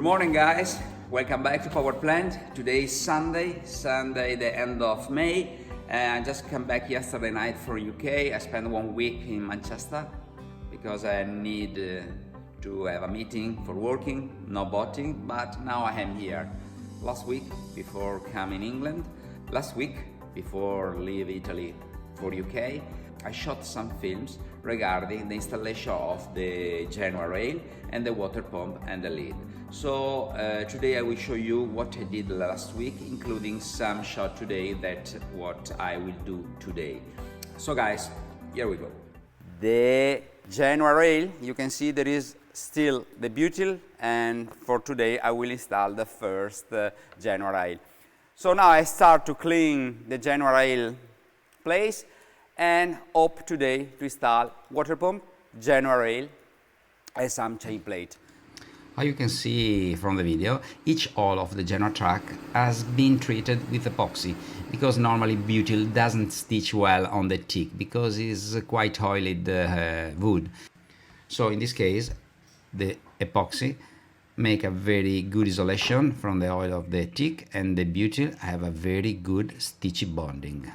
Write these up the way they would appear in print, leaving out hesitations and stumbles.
morning, guys. Welcome back to Power Plant. Today is Sunday, the end of May. I just came back yesterday night from UK. I spent 1 week in Manchester because I need to have a meeting for working, no boating, but now I am here. Last week before coming England, last week before leave Italy for UK, I shot some films regarding the installation of the genoa rail and the water pump and the lid. So today I will show you what I did last week, including some shot today that what I will do today. So guys, here we go. The genoa rail, you can see there is still the butyl, and for today I will install the first genoa rail. So now I start to clean the genoa rail place and hope today to install water pump, genoa rail and some chain plate. As you can see from the video, each hole of the genoa track has been treated with epoxy, because normally butyl doesn't stitch well on the teak because it's quite oily wood. So in this case the epoxy make a very good isolation from the oil of the teak, and the butyl have a very good stitchy bonding.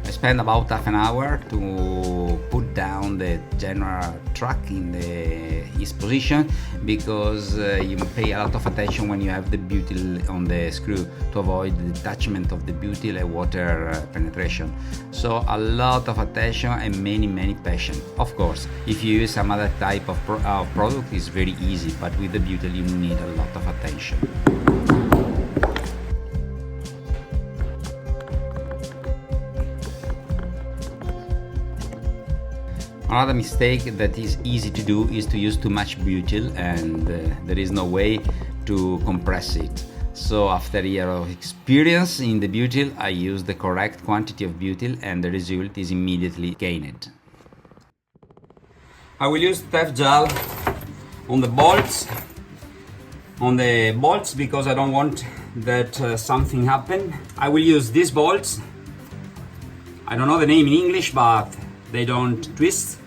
I spent about half an hour to put down the genoa track in its position, because you pay a lot of attention when you have the butyl on the screw to avoid the detachment of the butyl and water penetration. So a lot of attention and many patience. Of course, if you use some other type of product, it's very easy, but with the butyl you need a lot of attention. Another mistake that is easy to do is to use too much butyl, and there is no way to compress it. So after a year of experience in the butyl, I use the correct quantity of butyl and the result is immediately gained. I will use Tef-Gel on the bolts, because I don't want that something happen. I will use these bolts. I don't know the name in English, but they don't twist.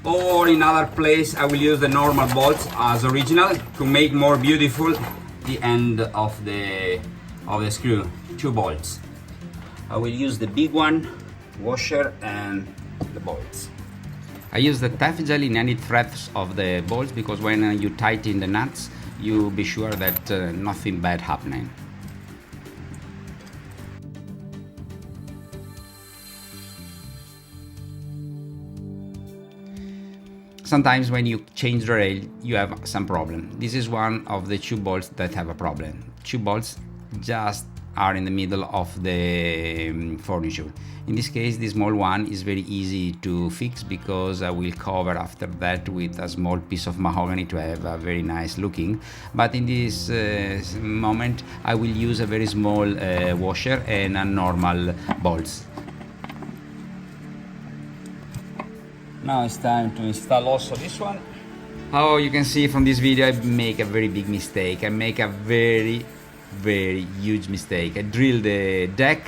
Or in other place I will use the normal bolts as original to make more beautiful the end of the screw. 2 bolts. I will use the big one, washer and the bolts. I use the Tef-Gel in any threads of the bolts, because when you tighten the nuts you be sure that nothing bad happening. Sometimes when you change the rail you have some problem. This is one of the 2 bolts that have a problem. 2 bolts just are in the middle of the furniture. In this case the small one is very easy to fix, because I will cover after that with a small piece of mahogany to have a very nice looking. But in this moment I will use a very small washer and a normal bolts. Now it's time to install also this one. Oh, you can see from this video I make a very big mistake. I make a very huge mistake. I drill the deck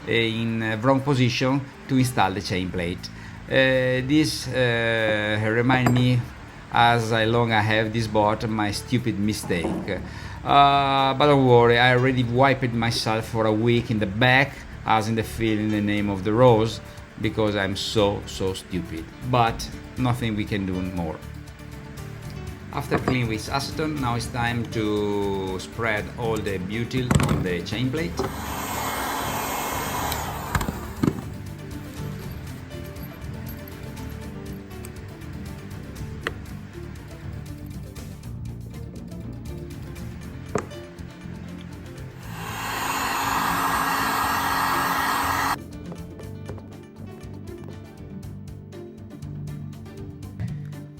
in wrong position to install the chain plate. This remind me, as long I have this boat, my stupid mistake. But don't worry, I already wiped myself for a week in the back, as in the film in the name of the rose, because I'm so stupid, but nothing we can do more. After cleaning with acetone, now it's time to spread all the butyl on the chain plate.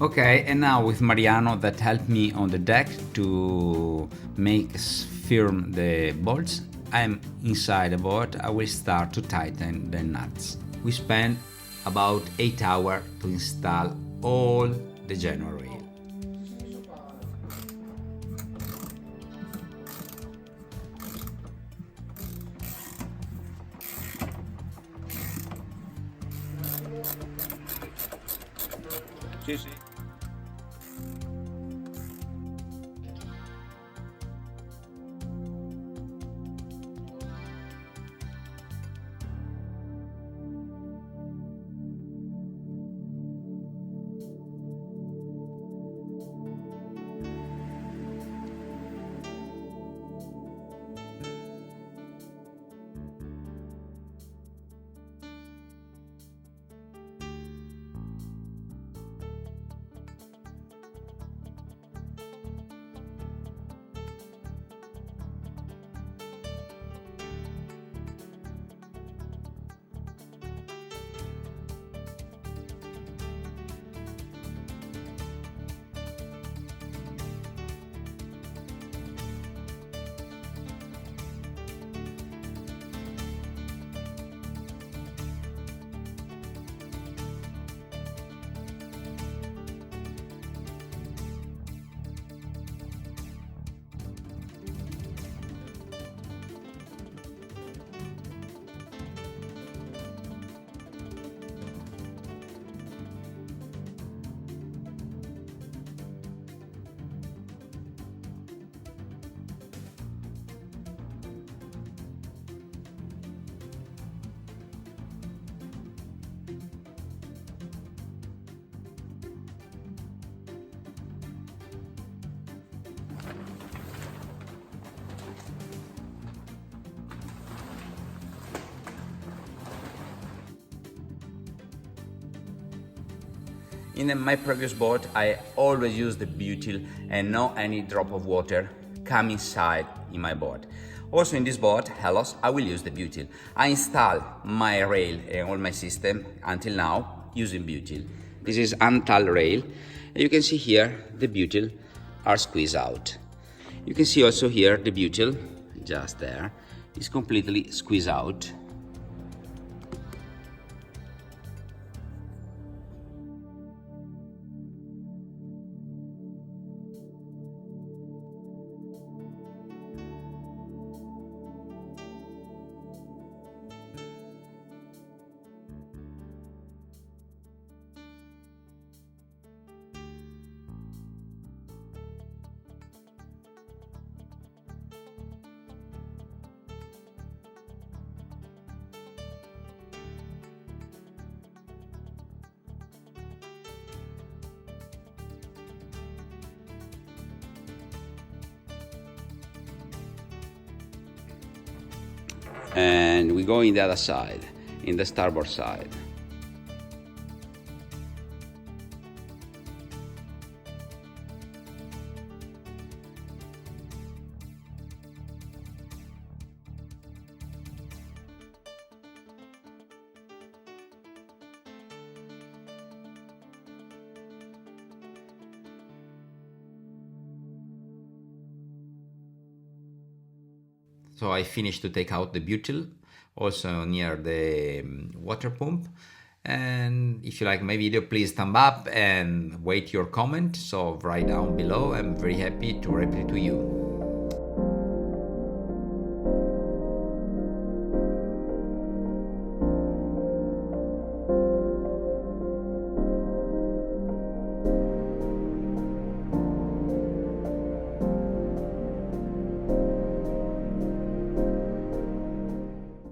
Okay, and now with Mariano that helped me on the deck to make firm the bolts, I'm inside the boat, I will start to tighten the nuts. We spent about 8 hours to install all the genoa rail. Sì, sì. In my previous boat, I always use the butyl and not any drop of water come inside in my boat. Also in this boat, Ellös, I will use the butyl. I install my rail and all my system until now using butyl. This is Antal rail. You can see here the butyl are squeezed out. You can see also here the butyl, just there, is completely squeezed out. And we go in the other side, in the starboard side. So I finished to take out the butyl, also near the water pump. And if you like my video, please thumb up and wait your comment. So write down below. I'm very happy to reply to you.